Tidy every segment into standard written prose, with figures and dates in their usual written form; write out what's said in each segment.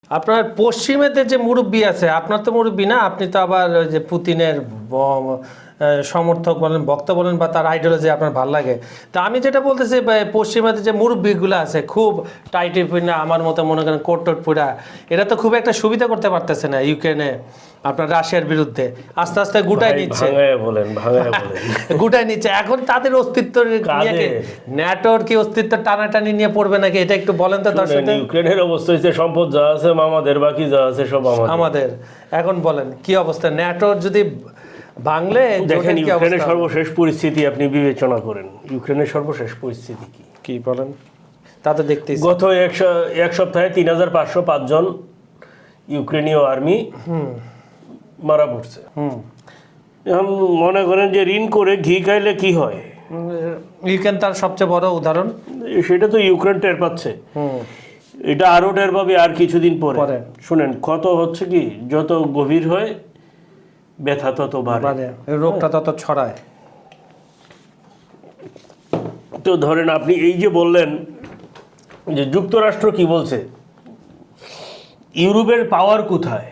আপনার পশ্চিমেতে যে মুরব্বী আছে, আপনার তো মুরব্বী না, আপনি তো আবার ওই যে পুতিনের সমর্থক বলেন, বক্তা বলেন, বা তার আইডিওলজি আপনার ভালো লাগে। তা আমি যেটা বলতেছি, পশ্চিমেতে যে মুরব্বীগুলো আছে খুব টাইটে না, আমার মতো মনে করেন কোট টোট পুরা, এরা তো খুব একটা সুবিধা করতে পারতেছে না ইউক্রেনে আপনার রাশিয়ার বিরুদ্ধে। আস্তে আস্তে গুটাই নিচ্ছে, গুটাই নিচ্ছে। এখন তাদের অস্তিত্ব, ন্যাটোর কি অস্তিত্ব টানাটানি নিয়ে পড়বে নাকি, এটা একটু বলেন তো দর্শক। ইউক্রেনের অবস্থা হচ্ছে সম্পদ যা আছে আমাদের, বাকি যা আছে সব আমাদের। এখন বলেন কি অবস্থা ন্যাটোর যদি বাংলে? দেখেন ইউক্রেনের সর্বশেষ পরিস্থিতি আপনি বিবেচনা করেন, ইউক্রেনের সর্বশেষ পরিস্থিতি কি কি বলেন, তা তো দেখতেই। গত এক সপ্তাহে ৩৫০৫ জন ইউক্রেনীয় আর্মি মারা পড়ছে। এখন মনে করেন যে ঋণ করে ঘি খাইলে কি হয়, ইউক্রেন তার সবচেয়ে বড় উদাহরণ। সেটা তো ইউক্রেন টের পাচ্ছে, এটা আরো টের পাবে আর কিছুদিন পরে। শুনেন, ক্ষত হচ্ছে কি যত গভীর হয় ব্যথা তত বাড়ে, রোগটা তত ছড়ায়। তো ধরেন আপনি এই যে বললেন যে যুক্তরাষ্ট্র কি বলছে, ইউরোপের পাওয়ার কোথায়,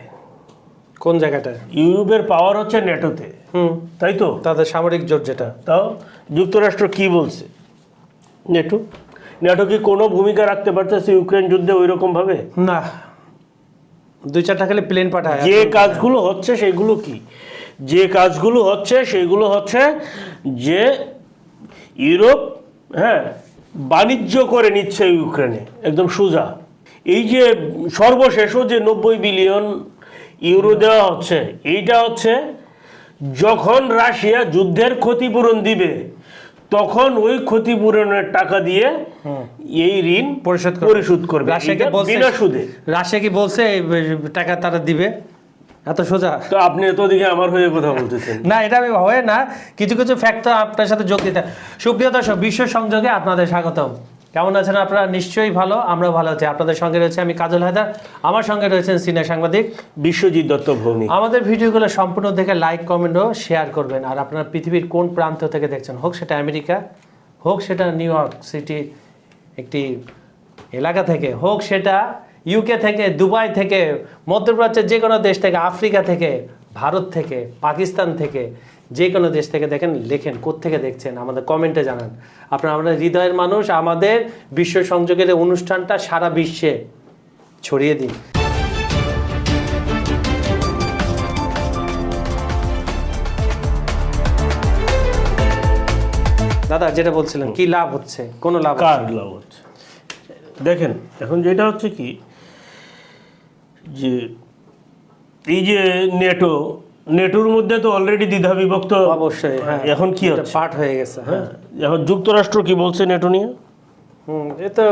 কোন জায়গাটায়? ইউরোপের পাওয়ার হচ্ছে ন্যাটোতে, তাই তো, তাদের সামরিক জোট যেটা। তাও যুক্তরাষ্ট্র কি বলছে, ন্যাটো কি কোনো ভূমিকা রাখতে পারতেছে ইউক্রেন যুদ্ধে ওই রকম ভাবে? না, দুই চারটা খালি প্লেন পাঠায়। যে কাজগুলো হচ্ছে সেগুলো কি, যে কাজগুলো হচ্ছে সেগুলো হচ্ছে যে ইউরোপ বাণিজ্য করে নিচ্ছে ইউক্রেনে, একদম সোজা। এই যে সর্বশেষও যে ৯০ বিলিয়ন ইউরো দেওয়া হচ্ছে, এইটা হচ্ছে যখন রাশিয়া যুদ্ধের ক্ষতিপূরণ দিবে তখন ওই ক্ষতিপূরণের টাকা দিয়ে এই ঋণ পরিশোধ করবে বিনা সুদে। রাশিয়া কি বলছে টাকা তারা দিবে? এত সোজা? তো আপনি এতদিকে আমার হয়ে কথা বলতেছেন। না, এটা হয় না, কিছু কিছু ফ্যাক্ট তো আপনার সাথে যোগ দিতে। সুপ্রিয় দর্শক, বিশ্ব সংযোগে আপনাদের স্বাগতম। কেমন আছেন আপনারা? নিশ্চয়ই ভালো, আমরা ভালো আছি। আপনাদের সঙ্গে রয়েছে আমি কাজল হায়দার, আমার সঙ্গে রয়েছেন সিনিয়র সাংবাদিক বিশ্বজিৎ দত্ত ভৌমিক। আমাদের ভিডিওগুলো সম্পূর্ণ দেখে লাইক, কমেন্ট ও শেয়ার করবেন। আর আপনারা পৃথিবীর কোন প্রান্ত থেকে দেখছেন, হোক সেটা আমেরিকা, হোক সেটা নিউ ইয়র্ক সিটি একটি এলাকা থেকে, হোক সেটা ইউকে থেকে, দুবাই থেকে, মধ্যপ্রাচ্যের যে কোনো দেশ থেকে, আফ্রিকা থেকে, ভারত থেকে, পাকিস্তান থেকে, যে কোনো দেশ থেকে দেখেন, লেখেন কোত্থেকে দেখছেন, আমাদের কমেন্টে জানান। আপনারা আমাদের হৃদয়ের মানুষ, আমাদের বিশ্ব সংযোগের অনুষ্ঠানটা সারা বিশ্বে ছড়িয়ে দিন। দাদা যেটা বলছিলেন, কি লাভ হচ্ছে, কোনো লাভ হচ্ছে? দেখেন এখন যেটা হচ্ছে কি, যে এই যে নেটোর মধ্যে তো অলরেডি দ্বিধা বিভক্ত, অবশ্যই। এখন কি হচ্ছে, পার্ট হয়ে গেছে। এখন যুক্তরাষ্ট্র কি বলছে নেটো নিয়ে, এ তো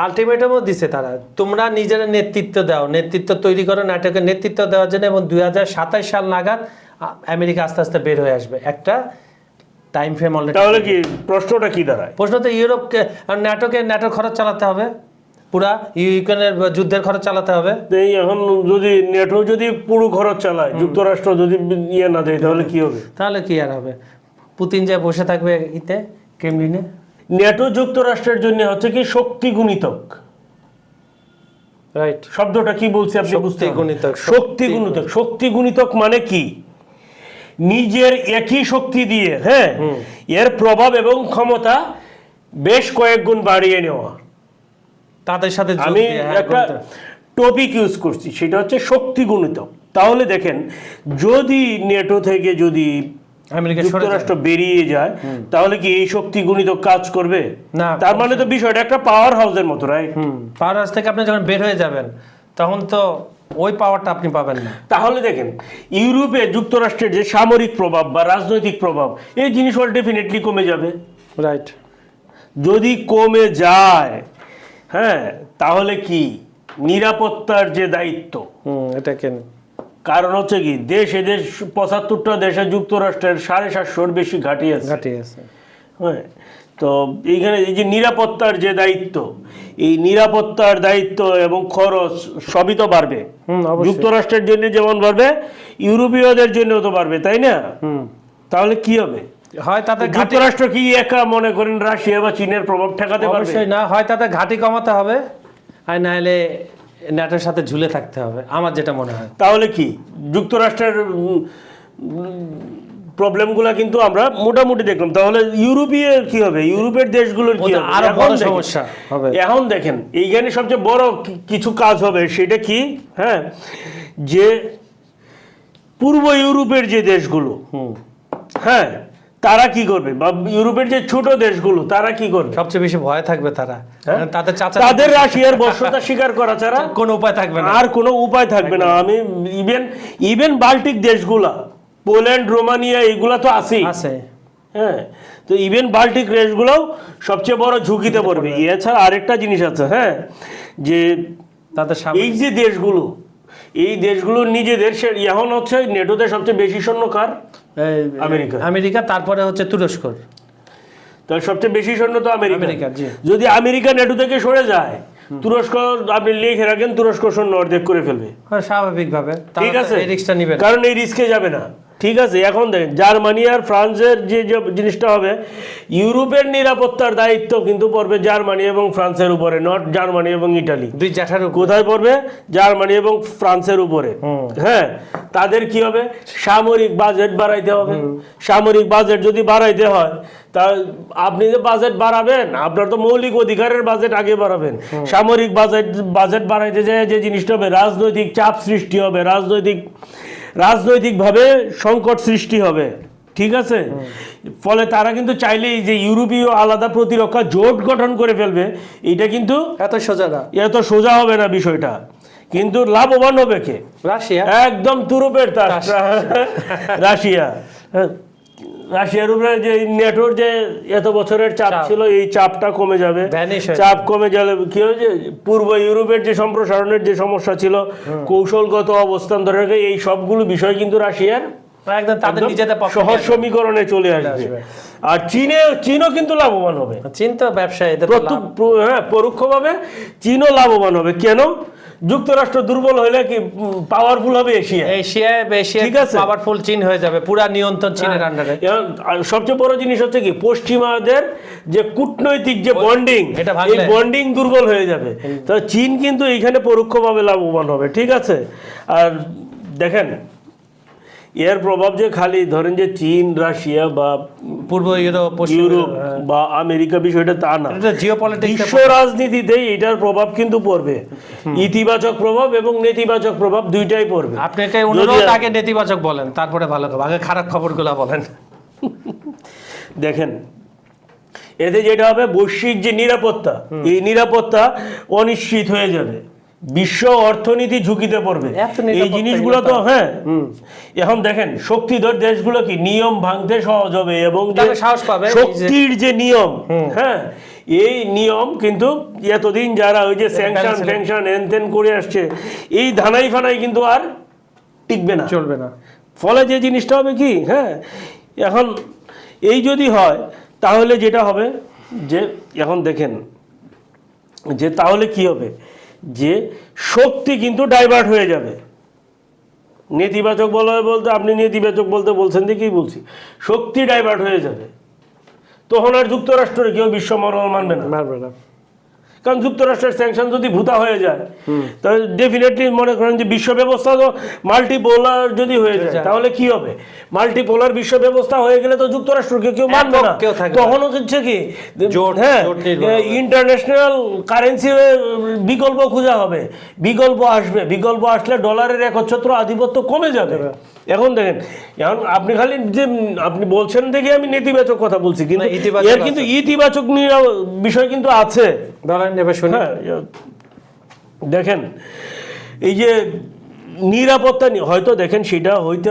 আলটিমেটামও দিছে তারা, তোমরা নিজেরা নেতৃত্ব দাও, নেতৃত্ব তৈরি করো নাটকের নেতৃত্ব দেওয়ার জন্য, এবং ২০২৭ সাল নাগাদ আমেরিকা আস্তে আস্তে বের হয়ে আসবে একটা টাইম ফ্রেম অলরেডি। তাহলে কি প্রশ্নটা কি দাঁড়ায়? প্রশ্ন তো ইউরোপকে, ন্যাটোর খরচ চালাতে হবে, পুরা ইউক্রেনের যুদ্ধের খরচ চালাতে হবে। এখন যদি নেটো যদি পুরো খরচ চালায়, যুক্তরাষ্ট্র যদি ইয়ে না দেয়, তাহলে কি হবে? তাহলে কি আর হবে? পুতিন যে বসে থাকবে ক্রেমলিনে। নেটো যুক্তরাষ্ট্রের জন্য হচ্ছে কি শক্তি গুণিতক। রাইট, শব্দটা কি বলছে আপনি বুঝতে? শক্তি গুণিতক। শক্তি গুণিতক মানে কি? নিজের একই শক্তি দিয়ে এর প্রভাব এবং ক্ষমতা বেশ কয়েক গুণ বাড়িয়ে নেওয়া। তাদের সাথে আমি একটা টপিক ইউজ করছি, সেটা হচ্ছে শক্তি গুণিতক। তাহলে দেখেন, যদি নেটো থেকে যদি যুক্তরাষ্ট্র বেরিয়ে যায়, তাহলে কি এই শক্তি গুণিতক কাজ করবে না? তার মানে তো বিষয়টা একটা পাওয়ার হাউসের মতো, রাইট? পাওয়ার হাউস থেকে আপনি যখন বের হয়ে যাবেন তখন তো ওই পাওয়ারটা আপনি পাবেন না। তাহলে দেখেন, ইউরোপে যুক্তরাষ্ট্রের যে সামরিক প্রভাব বা রাজনৈতিক প্রভাব, এই জিনিসগুলো ডেফিনেটলি কমে যাবে, রাইট? যদি কমে যায়, তাহলে কি নিরাপত্তার যে দায়িত্ব, এটা কেন? কারণ হচ্ছে কি, এদেশ ৭৫টা দেশে যুক্তরাষ্ট্রের ৭৫০-র বেশি ঘাঁটি আছে। তো এইখানে এই যে নিরাপত্তার যে দায়িত্ব, এই নিরাপত্তার দায়িত্ব এবং খরচ সবই তো বাড়বে। যুক্তরাষ্ট্রের জন্য যেমন বাড়বে, ইউরোপীয়দের জন্য তো বাড়বে, তাই না? তাহলে কি হবে? হয় তাদের যুক্তরাষ্ট্র কি একা মনে করেন রাশিয়া বা চীনের প্রভাব ঠেকাতে পারবে? অবশ্যই না। হয় তাদের ঘাঁটি কমাতে হবে, আর নাহলে ন্যাটোর সাথে ঝুলে থাকতে হবে আমার যেটা মনে হয়। তাহলে কি যুক্তরাষ্ট্রের প্রবলেমগুলো কিন্তু আমরা মোটামুটি দেখলাম। তাহলে ইউরোপীয় কি হবে, ইউরোপের দেশগুলোর কি হবে? আরো এখন বড় দেখেন, সমস্যা হবে। এখন দেখেন এইখানে সবচেয়ে বড় কিছু কাজ হবে, সেটা কি? হ্যাঁ, যে পূর্ব ইউরোপের যে দেশগুলো, হ্যাঁ, তারা কি করবে, বা ইউরোপের যে ছোট দেশগুলো তারা কি করবে? সবচেয়ে বেশি ভয় থাকবে তারা, হ্যাঁ? তাদের চাচা তাদের রাশিয়ার বর্ষতা স্বীকার করা ছাড়া কোনো উপায় থাকবে না। আর কোনো উপায় থাকবে না। আমি ইভেন বাল্টিক দেশগুলা, পোল্যান্ড, রোমানিয়া, এগুলা তো আছেই। আছে। হ্যাঁ, তো ইভেন বাল্টিক দেশগুলোও সবচেয়ে বড় ঝুঁকিতে পড়বে। এছাড়া আরেকটা জিনিস আছে, হ্যাঁ, যে তাদের এই যে দেশগুলো, এই দেশগুলোর নিজেদের এখন হচ্ছে নেটোতে সবচেয়ে বেশি সৈন্য কার? আমেরিকা। আমেরিকা, তারপরে হচ্ছে তুরস্ক। তো সবচেয়ে বেশি সৈন্য তো আমেরিকা। জি। যদি আমেরিকা নেটো থেকে সরে যায়, তুরস্ক, আপনি লিখে রাখেন, তুরস্ক সৈন্য অর্ধেক করে ফেলবে। হ্যাঁ, স্বাভাবিকভাবে। ঠিক আছে, এই রিস্কটা নেবে, কারণ এই রিস্কে যাবে না। ঠিক আছে, এখন দেখেন জার্মানি আর ফ্রান্সের যে জিনিসটা হবে, ইউরোপের নিরাপত্তার দায়িত্ব কিন্তু পড়বে জার্মানি এবং ফ্রান্সের উপরে, নট জার্মানি এবং ইটালি। দুই জ্যাঠার কোথায় পড়বে? জার্মানি এবং ফ্রান্সের উপরে। হ্যাঁ, তাদের কি হবে? সামরিক বাজেট বাড়াইতে হবে। সামরিক বাজেট যদি বাড়াইতে হয়, তা আপনি যে বাজেট বাড়াবেন, আপনার তো মৌলিক অধিকারের বাজেট আগে বাড়াবেন। সামরিক বাজেট বাড়াইতে যায় যে জিনিসটা হবে, রাজনৈতিক চাপ সৃষ্টি হবে, রাজনৈতিকভাবে সংকট সৃষ্টি হবে। ঠিক আছে, ফলে তারা কিন্তু চাইলেই যে ইউরোপীয় আলাদা প্রতিরক্ষা জোট গঠন করে ফেলবে, এটা কিন্তু এত সোজা হবে না বিষয়টা। কিন্তু লাভবান হবে কে? রাশিয়া। একদম তুরুপের তাস, রাশিয়া। রাশিয়ার উপরে যে নেটোর যে এত বছরের চাপ ছিল, এই চাপটা কমে যাবে। চাপ কমে গেলে কি হয়েছে, পূর্ব ইউরোপের যে সম্প্রসারণের যে সমস্যা ছিল, কৌশলগত অবস্থান ধরে রাখে, এই সবগুলো বিষয় কিন্তু রাশিয়ার একদম তাদের নিজেদের সহজ সমীকরণে চলে আসবে। আর চীনও কিন্তু লাভবান হবে। চীন তো ব্যবসায়ী, পরোক্ষভাবে চীনও লাভবান হবে। কেন? যুক্তরাষ্ট্র দুর্বল হলে কি পাওয়ারফুল হবে এশিয়া। ঠিক আছে, পাওয়ারফুল চীন হয়ে যাবে, পুরা নিয়ন্ত্রণ চীনের আন্ডারে। সবচেয়ে বড় জিনিস হচ্ছে কি, পশ্চিমাদের যে কূটনৈতিক যে বন্ডিং, এই বন্ডিং দুর্বল হয়ে যাবে। তো চীন কিন্তু এইখানে পরোক্ষভাবে লাভবান হবে। ঠিক আছে, আর দেখেন এর প্রভাব যে খালি ধরেন যে চীন, রাশিয়া বা পূর্ব ইউরোপ বা আমেরিকা বিষয়টা তা না, বিশ্ব রাজনীতিতে এটার প্রভাব কিন্তু পড়বে। ইতিবাচক প্রভাব এবং নেতিবাচক প্রভাব দুইটাই পড়বে। আপনাকে অনুরোধ, আগে নেতিবাচক বলেন, তারপরে ভালো খবর, আগে খারাপ খবরগুলো বলেন। দেখেন এতে যেটা হবে, বৈশ্বিক যে নিরাপত্তা, এই নিরাপত্তা অনিশ্চিত হয়ে যাবে। বিশ্ব অর্থনীতি ঝুঁকিতে পড়বে। এই জিনিসগুলো তো, হ্যাঁ, এখন দেখেন শক্তিধর দেশগুলো কি নিয়ম ভাঙতে সহজ হবে, এবং সাহস পাবে। শক্তির যে নিয়ম, হ্যাঁ, এই নিয়ম কিন্তু এতদিন যারা ওই যে স্যাংশন এনতেন করে আসছে, এই ধানাই ফানাই কিন্তু আর টিকবে না, চলবে না। ফলে যে জিনিসটা হবে কি, হ্যাঁ, এখন এই যদি হয়, তাহলে যেটা হবে যে, এখন দেখেন যে তাহলে কি হবে, যে শক্তি কিন্তু ডাইভার্ট হয়ে যাবে। নেতিবাচক বলতে আপনি নেতিবাচক বলছেন যে কি বলছি, শক্তি ডাইভার্ট হয়ে যাবে। তখন আর যুক্তরাষ্ট্রের কেউ বিশ্ব মর্যাদা মানবে না। কারণ যুক্তরাষ্ট্রের স্যাংশন যদি ভূতা হয়ে যায়, তাহলে ডেফিনেটলি মনে করেন যে বিশ্ব ব্যবস্থা তো মাল্টিপোলার যদি হয়ে যায়, তাহলে কি হবে? মাল্টিপোলার বিশ্ব ব্যবস্থা হয়ে গেলে তো যুক্তরাষ্ট্রকে কেউ মানবে না। তখন হচ্ছে কি, হ্যাঁ, ইন্টারন্যাশনাল কারেন্সি বিকল্প খোঁজা হবে, বিকল্প আসলে ডলারের একচ্ছত্র আধিপত্য কমে যাবে। এখন দেখেন, এখন আপনি খালি যে আপনি বলছেন দেখে আমি নেতিবাচক কথা বলছি, কিন্তু এর কিন্তু ইতিবাচক বিষয় কিন্তু আছে। দেখেন এই যে নিরাপত্তা, হয়তো দেখেন সেটা হয়তো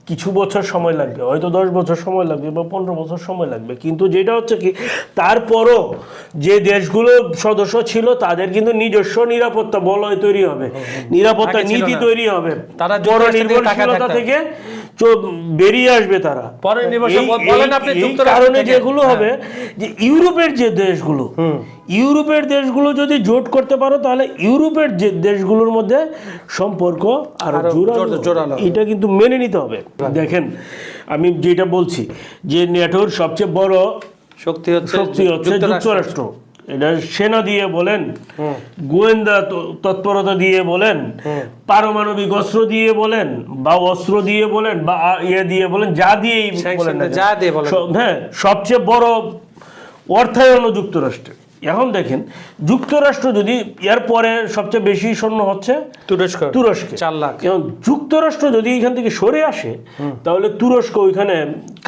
কিছু বছর সময় লাগবে, হয়তো 10 বছর সময় লাগবে বা 15 বছর সময় লাগবে, কিন্তু যেটা হচ্ছে কি, তারপরও যে দেশগুলো সদস্য ছিল তাদের কিন্তু নিজস্ব নিরাপত্তা বলয় তৈরি হবে, নিরাপত্তা নীতি তৈরি হবে, তারা পরনির্ভরশীলতা থেকে বেরিয়ে আসবে। তারা কারণে যেগুলো হবে, যে ইউরোপের দেশগুলো যদি জোট করতে পারো, তাহলে ইউরোপের যে দেশগুলোর মধ্যে সম্পর্ক আরো জোরালো, এটা কিন্তু মেনে নিতে হবে। দেখেন আমি যেটা বলছি, যে নেটোর সবচেয়ে বড় শক্তি হচ্ছে যুক্তরাষ্ট্র, এটা সেনা দিয়ে বলেন, গোয়েন্দা তৎপরতা দিয়ে বলেন, পারমাণবিক অস্ত্র দিয়ে বলেন, বা অস্ত্র দিয়ে বলেন, বা ইয়ে দিয়ে বলেন, যা দিয়েই বলেন না, যা দিয়ে বলেন, হ্যাঁ, সবচেয়ে বড় অর্থায়ন যুক্তরাষ্ট্রের। এখন দেখেন, যুক্তরাষ্ট্র যদি এর পরে সবচেয়ে বেশি সৈন্য হচ্ছে তুরস্ক 4 লাখ। এখন যুক্তরাষ্ট্র যদি এখান থেকে সরে আসে, তাহলে তুরস্ক ওইখানে,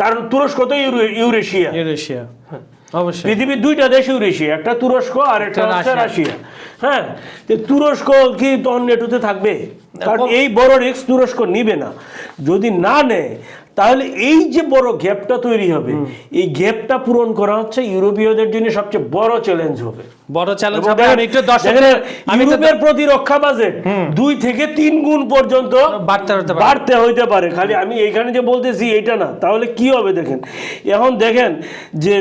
কারণ তুরস্ক তো ইউরেশিয়া, অবশ্যই পৃথিবীর 2টা দেশ ইউরেশিয়া, একটা তুরস্ক আর একটা হচ্ছে রাশিয়া। হ্যাঁ, তুরস্ক কি তখন নেটোতে থাকবে? কারণ এই বড় রিস্ক তুরস্ক নিবে না। যদি না নেয়, তাহলে এই যে বড় গ্যাপটা তৈরি হবে, এই গ্যাপটা পূরণ করা হচ্ছে ইউরোপীয়দের জন্য সবচেয়ে বড় চ্যালেঞ্জ হবে। বড় চ্যালেঞ্জ হবে। আমি একটু ইউরোপের প্রতিরক্ষা বাজেট 2 থেকে 3 গুণ পর্যন্ত বাড়তে হইতে পারে। খালি আমি এইখানে যে বলতেছি এটা না, তাহলে কি হবে দেখেন। এখন দেখেন যে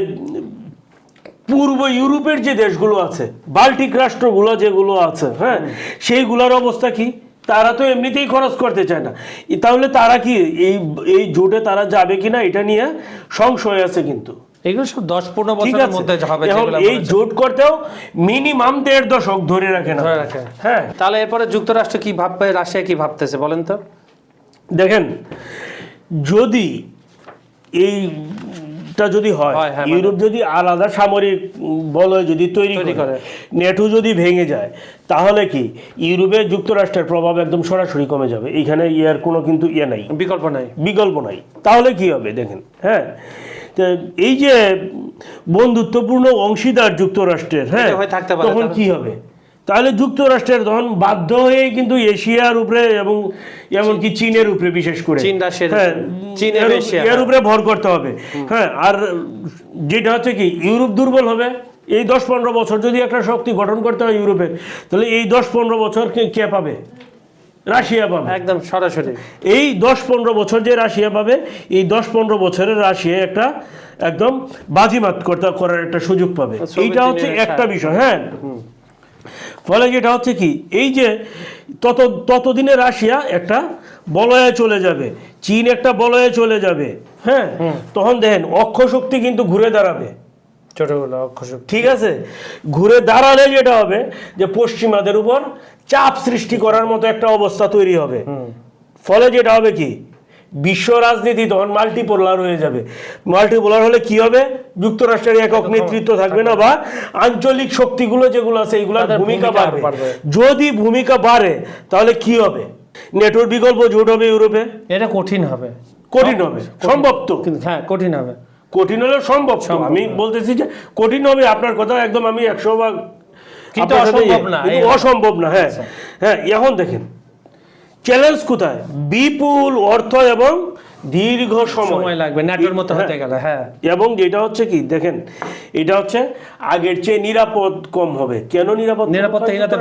পূর্ব ইউরোপের যে দেশগুলো আছে, বাল্টিক রাষ্ট্রগুলো যেগুলো আছে, হ্যাঁ, সেইগুলোর অবস্থা কি? তারা তো এমনিতেই খরচ করতে চায় না। তাহলে তারা কি এই জোটে তারা যাবে কিনা এটা নিয়ে সংশয় আছে। কিন্তু এগুলো সব 10-15 বছরের মধ্যে হবে। এই জোট করতেও মিনিমাম 1.5 দশক ধরে রাখে। হ্যাঁ, তাহলে এরপরে যুক্তরাষ্ট্র কি ভাববে, রাশিয়া কি ভাবতেছে বলেন তো? দেখেন, যদি এইটা যদি হয়, ইউরোপ যদি আলাদা সামরিক বলয় যদি তৈরি করে, নেটো যদি ভেঙে যায়, তাহলে কি ইউরোপে যুক্তরাষ্ট্রের প্রভাব একদম সরাসরি কমে যাবে। এইখানে ইয়ার কোনো কিন্তু ইয়ে নাই, বিকল্প নাই। তাহলে কি হবে দেখেন। হ্যাঁ, এই যে বন্ধুত্বপূর্ণ অংশীদার যুক্তরাষ্ট্রের, হ্যাঁ, তখন কি হবে? তাহলে যুক্তরাষ্ট্রের তখন বাধ্য হয়ে কিন্তু এশিয়ার উপরে এবং এমনকি চীনের উপরে, বিশেষ করে এর উপরে ভর করতে হবে। হ্যাঁ, আর যেটা হচ্ছে কি, ইউরোপ দুর্বল হবে। এই 10-15 বছর যদি একটা শক্তি গঠন করতে হয় ইউরোপের, তাহলে এই 10-15 বছর কে পাবে? রাশিয়া পাবে, একদম সরাসরি। এই 10-15 বছর যে রাশিয়া পাবে, এই 10-15 বছরের রাশিয়া একটা একদম বাজিমাত করার একটা সুযোগ পাবে। এইটা হচ্ছে একটা বিষয়। হ্যাঁ, ফলে যেটা হচ্ছে কি, এই যে ততদিনে রাশিয়া একটা বলয়ে চলে যাবে, চীন একটা বলয়ে চলে যাবে। হ্যাঁ, তখন দেখেন অক্ষ শক্তি কিন্তু ঘুরে দাঁড়াবে, ছোটগুলো অক্ষ শক্তি। ঠিক আছে, ঘুরে দাঁড়ালে যেটা হবে যে পশ্চিমাদের উপর চাপ সৃষ্টি করার মতো একটা অবস্থা তৈরি হবে। ফলে যেটা হবে কি, বিশ্ব রাজনীতি তখন মাল্টিপোলার হয়ে যাবে। মাল্টিপোলার হলে কি হবে? যুক্তরাষ্ট্রের একক নেতৃত্ব থাকবে না, বা আঞ্চলিক শক্তিগুলো যেগুলো আছে এইগুলোর ভূমিকা বাড়বে। যদি ভূমিকা বাড়ে, তাহলে কি হবে? নেটোর বিকল্প জোট হবে ইউরোপে। এটা কঠিন হবে, সম্ভব তো। হ্যাঁ, কঠিন হবে, কঠিন হলেও সম্ভব। আমি বলতেছি যে কঠিন হবে, আপনার কথা একদম আমি 100 কিন্তু অসম্ভব না। হ্যাঁ হ্যাঁ, এখন দেখেন চ্যালেঞ্জ কোথায়? বিপুল অর্থ এবং দীর্ঘ সময় লাগবে নেটোর মতো হতে গেলে। হ্যাঁ, এবং যেটা হচ্ছে কি দেখেন, এটা হচ্ছে আগের চেয়ে নিরাপদ কম হবে। কেন নিরাপত্তাহীনতা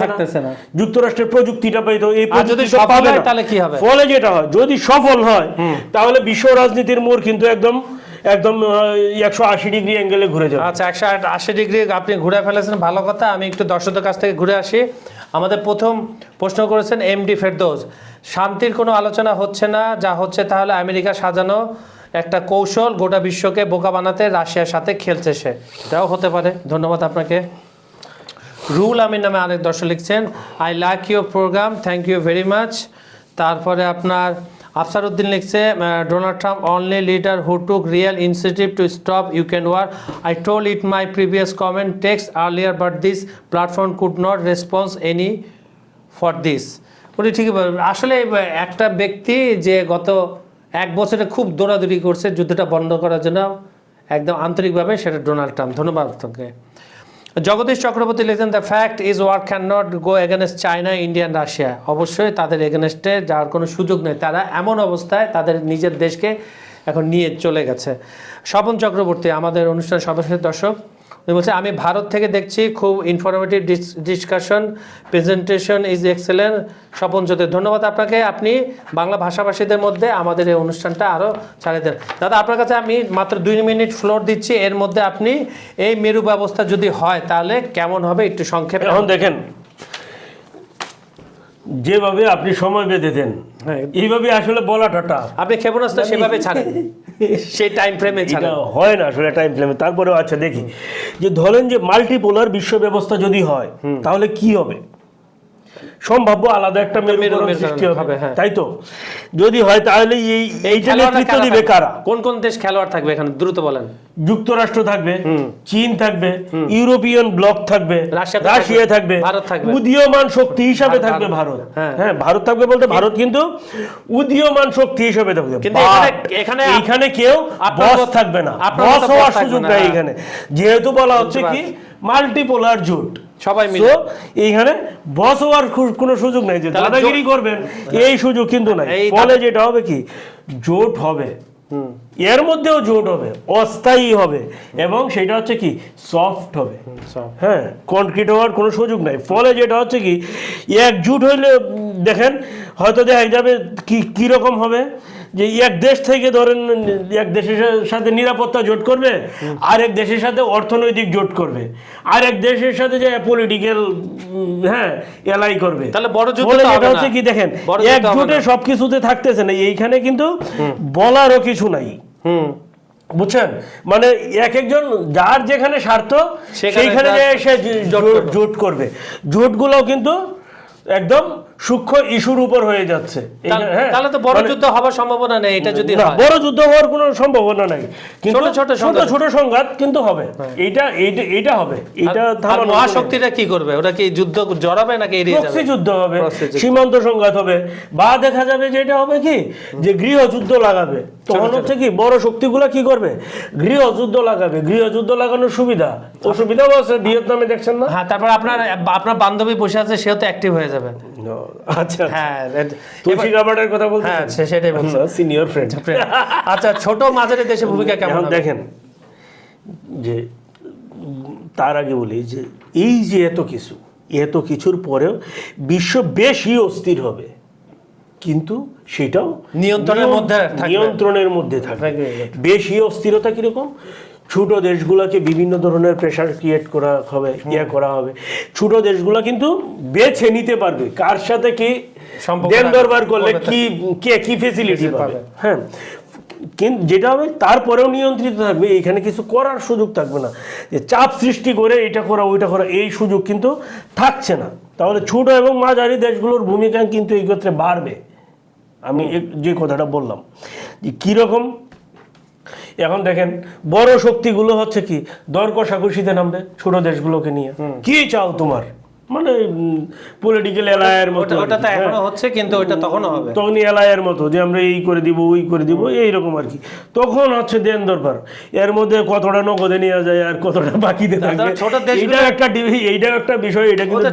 থাকতেছে না? যুক্তরাষ্ট্রের প্রযুক্তিটা পাইতো, এই যদি সফল হয় তাহলে কি হবে? ফলে যেটা হয়, যদি সফল হয়, তাহলে বিশ্ব রাজনীতির মোড় কিন্তু একদম 180 ডিগ্রি অ্যাঙ্গেলে ঘুরে যাবে। আচ্ছা, 180 ডিগ্রি আপনি ঘুরে ফেলেছেন, ভালো কথা। আমি একটু দর্শকদের কাছ থেকে ঘুরে আসি। আমাদের প্রথম প্রশ্ন করেছেন এমডি ফেরদৌস, শান্তির কোনো আলোচনা হচ্ছে না, যা হচ্ছে তাহলে আমেরিকা সাজানো একটা কৌশল, গোটা বিশ্বকে বোকা বানাতে রাশিয়ার সাথে খেলছে সে। এটাও হতে পারে। ধন্যবাদ আপনাকে। রুল আমিন নামে আরেক দর্শক লিখছেন, I like your programme, thank you very much. তারপরে আপনার আফসার উদ্দিন লিখছে, Donald Trump only leader who took real initiative to stop Ukraine war. I told it my previous comment text earlier, but this platform could not response any for this. উনি ঠিকই বলেন। আসলে একটা ব্যক্তি যে গত 1 বছরে খুব দৌড়াদৌড়ি করছে যুদ্ধটা বন্ধ করার জন্য একদম আন্তরিকভাবে, সেটা ডোনাল্ড ট্রাম্প। ধন্যবাদ আপনাকে। জগদীশ চক্রবর্তী লিখছেন, the fact is war can not go against China, Indian, Russia. অবশ্যই তাদের এগেনস্টে যাওয়ার কোনো সুযোগ নেই। তারা এমন অবস্থায় তাদের নিজের দেশকে এখন নিয়ে চলে গেছে। স্বপন চক্রবর্তী আমাদের অনুষ্ঠান সর্বশেষ দর্শক, উনি বলছে, আমি ভারত থেকে দেখছি, খুব informative discussion, presentation is excellent. Swapan Jyoti, ধন্যবাদ আপনাকে। আপনি বাংলা ভাষাভাষীদের মধ্যে আমাদের এই অনুষ্ঠানটা আরও ছাড়িয়ে দেন। দাদা, আপনার কাছে আমি মাত্র 2 মিনিট ফ্লোর দিচ্ছি, এর মধ্যে আপনি এই মেরু ব্যবস্থা যদি হয় তাহলে কেমন হবে একটু সংক্ষেপে। এখন দেখেন, যেভাবে আপনি সময় বেঁধে দেন হ্যাঁ। এইভাবে আসলে বলাটা tough। আপনি ক্ষেপণাস্ত্র সেভাবে ছাড়েন, সেই টাইম ফ্রেমে এটা ছাড়েন। হয় না আসলে টাইম ফ্রেমে। তারপরেও আচ্ছা দেখি যে ধরেন যে মাল্টিপোলার বিশ্ব ব্যবস্থা যদি হয় তাহলে কি হবে, সম্ভাব্য আলাদা একটা মেরুকরণ সৃষ্টি হবে, হ্যাঁ। তাই তো? যদি হয় তাহলে এইটা নেতৃত্ব দিবে কারা? কোন কোন দেশ খেলোয়াড় থাকবে এখানে দ্রুত বলেন? যুক্তরাষ্ট্র থাকবে, চীন থাকবে, ইউরোপিয়ান ব্লক থাকবে, রাশিয়া থাকবে, ভারত থাকবে। উদীয়মান শক্তি হিসাবে থাকবে ভারত। হ্যাঁ, ভারত থাকবে বলতে ভারত কিন্তু উদীয়মান শক্তি হিসাবে থাকবে। কিন্তু এখানে কেউ বস থাকবে না, বস হওয়ার সুযোগ নাই এখানে, যেহেতু বলা হচ্ছে কি মাল্টিপোলার জোট, সবাই মিলে। এইখানে বস হওয়ার কোনো সুযোগ নাই, যে দাদাগিরি করবেন এই সুযোগ কিন্তু নাই। ফলে যেটা হবে কি জোট হবে, এর মধ্যেও জোট হবে, অস্থায়ী হবে, এবং সেটা হচ্ছে কি সফট হবে। হ্যাঁ, কনক্রিট হওয়ার কোনো সুযোগ নাই। ফলে যেটা হচ্ছে কি একজোট হইলে দেখেন হয়তো দেখা যাবে কি রকম হবে, যে এক দেশ থেকে ধরেন এক দেশের সাথে নিরাপত্তা জোট করবে, আরেক দেশের সাথে অর্থনৈতিক জোট করবে, আরেক দেশের সাথে যে পলিটিক্যাল এলাই করবে। তাহলে বড় যুদ্ধ ফলে তো যেটা হবে হচ্ছে না। কি দেখেন বড় যুদ্ধ হবে একজোটে না। সবকিছুতে থাকতেছে না, এইখানে কিন্তু বলারও কিছু নাই। বুঝছেন, মানে এক একজন যার যেখানে স্বার্থ সেইখানে যে সে জোট করবে। জোটগুলো কিন্তু একদম সূক্ষ্ম ইস্যুর উপর হয়ে যাচ্ছে। তাহলে তো বড় যুদ্ধ হওয়ার সম্ভাবনা নেই এটা যদি হয়। বড় যুদ্ধ হওয়ার কোনো সম্ভাবনা নাই, কিন্তু ছোট ছোট সংঘাত কিন্তু হবে। এইটা হবে, এটা থামানো যাবে না। মহাশক্তিরা কি করবে? ওরা কি যুদ্ধ জড়াবে নাকি এড়িয়ে যাবে? প্রক্সি যুদ্ধ হবে, সীমান্ত সংঘাত হবে, বা দেখা যাবে যে এটা হবে কি যে গৃহযুদ্ধ লাগাবে। তখন হচ্ছে কি বড় শক্তিগুলা কি করবে, গৃহযুদ্ধ লাগাবে। গৃহযুদ্ধ লাগানোর সুবিধা অসুবিধাও আছে, ভিয়েতনামে দেখছেন না? হ্যাঁ, তারপর আপনার বান্ধবী বসে আছে, সেও তো অ্যাক্টিভ হয়ে যাবে। আচ্ছা, হ্যাঁ, তুলসী গাবার্ডের কথা বলতে, হ্যাঁ সেটাই বলছি, সিনিয়র ফ্রেন্ড। আচ্ছা, ছোট মাঝারি দেশে ভূমিকা কেমন হবে? দেখেন যে তার আগে বলি যে এই যে এত কিছুর পরেও বিশ্ব বেশি অস্থির হবে, কিন্তু সেটাও নিয়ন্ত্রণের মধ্যে থাকবে। বেশি অস্থিরতা কিরকম? ছোট দেশগুলোকে বিভিন্ন ধরনের প্রেসার ক্রিয়েট করা হবে, করা হবে। ছোট দেশগুলো কিন্তু বেছে নিতে পারবে কার সাথে কি দেন দরবার করলে কি ফেসিলিটি পাবে। হ্যাঁ, কিন্তু যেটা হবে তারপরেও নিয়ন্ত্রিত থাকবে, এখানে কিছু করার সুযোগ থাকবে না, যে চাপ সৃষ্টি করে এটা করা ওইটা করা, এই সুযোগ কিন্তু থাকছে না। তাহলে ছোট এবং মাঝারি দেশগুলোর ভূমিকা কিন্তু এই ক্ষেত্রে বাড়বে। আমি যে কথাটা বললাম যে কীরকম, এখন দেখেন বড় শক্তিগুলো হচ্ছে কি দর কষাকষিতে নামবে ছোট দেশগুলোকে নিয়ে। কি চাও তোমার, মানে পলিটিক্যাল এলায়ের মতো। ওটা তো এখনো হচ্ছে, কিন্তু ওটা তখনও হবে, তখনই এলায়ের মতো যে আমরা এই করে দিব ওই করে দিব এইরকম আর কি। তখন হচ্ছে দেন দরবার, এর মধ্যে কতটা নগদে নেওয়া যায় আর কতটা বাকিতে থাকবে, এইটাও একটা বিষয়। এটা কিন্তু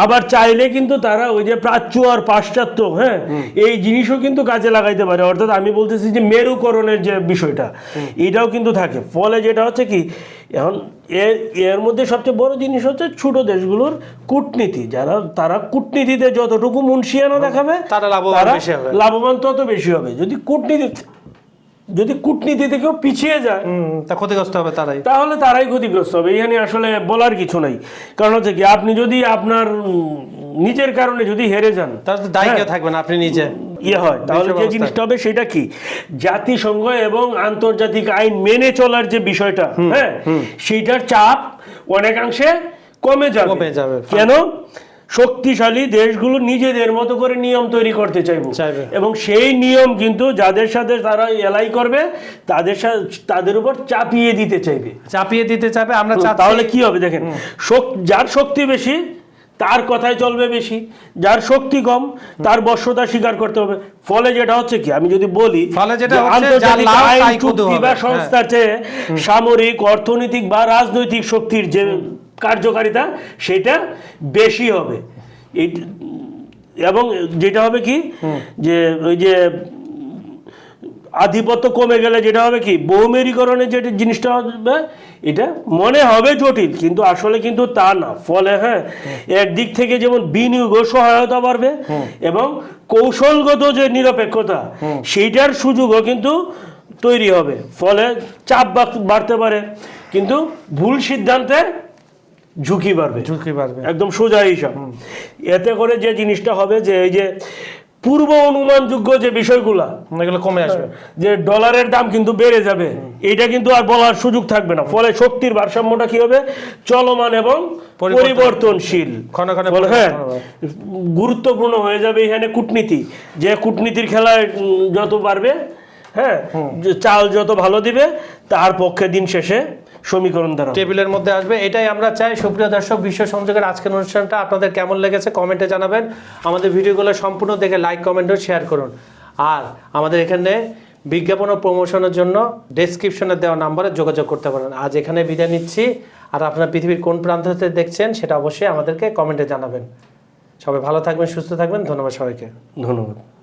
আবার চাইলে কিন্তু তারা ওই যে প্রাচ্য আর পাশ্চাত্য এই জিনিসও কিন্তু কাজে লাগাইতে পারে। অর্থাৎ আমি বলতেছি যে মেরুকরণের যে বিষয়টা এটাও কিন্তু থাকে। ফলে যেটা হচ্ছে কি এখন এর মধ্যে সবচেয়ে বড় জিনিস হচ্ছে ছোট দেশগুলোর কূটনীতি। তারা কূটনীতিতে যতটুকু মুনশিয়ানা দেখাবে তারা লাভবান তত বেশি হবে। যদি কূটনীতি কেউ পিছিয়ে যায় ক্ষতিগ্রস্ত হবে তাহলে তারাই ক্ষতিগ্রস্ত হবে। এখানে আসলে বলার কিছু নাই। কারণ হচ্ছে কি আপনি যদি আপনার নিজের কারণে যদি হেরে যান তাহলে দায়ী কেউ থাকবে না, আপনি নিজে হয়, তাহলে যে জিনিসটা হবে সেটা কি জাতিসংঘ এবং আন্তর্জাতিক আইন মেনে চলার যে বিষয়টা, সেইটার চাপ অনেকাংশে কমে যাবে। কেন? শক্তিশালী দেশগুলো নিজেদের মতো করে নিয়ম তৈরি করতে চাইবে, এবং সেই নিয়ম কিন্তু যাদের সাথে তারা এলাই করবে তাদের উপর চাপিয়ে দিতে চাইবে। আমরা তাহলে কি হবে দেখেন, যার শক্তি বেশি তার কথাই চলবে বেশি, যার শক্তি কম তার বশ্যতা স্বীকার করতে হবে। ফলে যেটা হচ্ছে কি আমি যদি বলি আন্তর্জাতিক আইন চুক্তি বা সংস্থার চেয়ে সামরিক, অর্থনৈতিক বা রাজনৈতিক শক্তির যে কার্যকারিতা সেটা বেশি হবে। এবং যেটা হবে কি যে ওই যে আধিপত্য কমে গেলে যেটা হবে কি বহুমেরীকরণের যে জিনিসটা হবে এটা মনে হবে জটিল, কিন্তু আসলে কিন্তু তা না। ফলে একদিক থেকে যেমন বিনিয়োগ সহায়তা বাড়বে এবং কৌশলগত যে নিরপেক্ষতা সেইটার সুযোগও কিন্তু তৈরি হবে। ফলে চাপ বাড়তে পারে, কিন্তু ভুল সিদ্ধান্তে ঝুঁকি বাড়বে, ঝুঁকি বাড়বে। একদম সোজা হিসাব। এতে করে যে জিনিসটা হবে যে এই যে পূর্ব অনুমানযোগ্য যে বিষয়গুলা এগুলো কমে আসবে, যে ডলারের দাম কিন্তু বেড়ে যাবে, এটা কিন্তু আর বলার সুযোগ থাকবে না। ফলে শক্তির ভারসাম্যটা কি হবে, চলমান এবং পরিবর্তনশীল। ক্ষণে ক্ষণে ফলে হ্যাঁ, পরিবর্তন হবে। গুরুত্বপূর্ণ হয়ে যাবে এখানে কূটনীতি, যে কূটনীতির খেলায় যত পারবে, হ্যাঁ, যে চাল যত ভালো দিবে তার পক্ষে দিন শেষে সমীকরণ দ্বারা টেবিলের মধ্যে আসবে। এটাই আমরা চাই। সুপ্রিয় দর্শক, বিশ্ব সংযোগের আজকের অনুষ্ঠানটা আপনাদের কেমন লেগেছে কমেন্টে জানাবেন। আমাদের ভিডিওগুলো সম্পূর্ণ দেখে লাইক, কমেন্ট ও শেয়ার করুন। আর আমাদের এখানে বিজ্ঞাপন ও প্রমোশনের জন্য ডেসক্রিপশনে দেওয়া নাম্বারে যোগাযোগ করতে পারেন। আজ এখানে বিদায় নিচ্ছি। আর আপনারা পৃথিবীর কোন প্রান্ত থেকে দেখছেন সেটা অবশ্যই আমাদেরকে কমেন্টে জানাবেন। সবাই ভালো থাকবেন, সুস্থ থাকবেন। ধন্যবাদ সবাইকে। ধন্যবাদ।